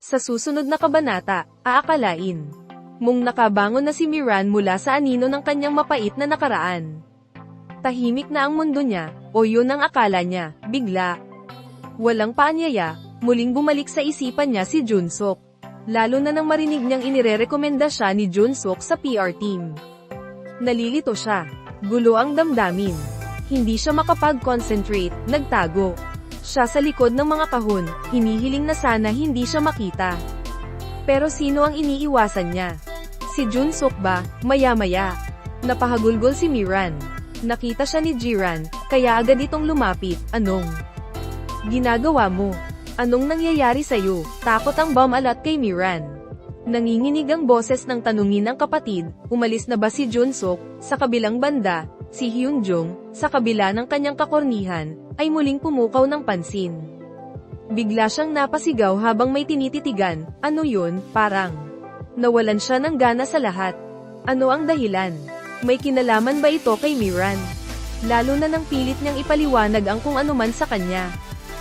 Sa susunod na kabanata, aakalain mong nakabangon na si Miran mula sa anino ng kanyang mapait na nakaraan. Tahimik na ang mundo niya, o yun ang akala niya, bigla. Walang paanyaya, muling bumalik sa isipan niya si Junsuk. Lalo na nang marinig niyang inirerekomenda siya ni Junsuk sa PR team. Nalilito siya. Gulo ang damdamin. Hindi siya makapag-concentrate, nagtago. Siya sa likod ng mga kahon, hinihiling na sana hindi siya makita. Pero sino ang iniiwasan niya? Si Junsuk ba? Maya-maya. Napahagulgol si Miran. Nakita siya ni Jiran, kaya agad itong lumapit. Anong ginagawa mo? Anong nangyayari sa'yo? Takot ang bumalat kay Miran. Nanginginig ang boses ng tanungin ng kapatid, umalis na ba si Junsuk? Sa kabilang banda, si Hyunjung, sa kabila ng kanyang kakornihan, ay muling pumukaw ng pansin. Bigla siyang napasigaw habang may tinititigan. Ano yun? Parang nawalan siya ng gana sa lahat. Ano ang dahilan? May kinalaman ba ito kay Miran? Lalo na nang pilit niyang ipaliwanag ang kung anuman sa kanya.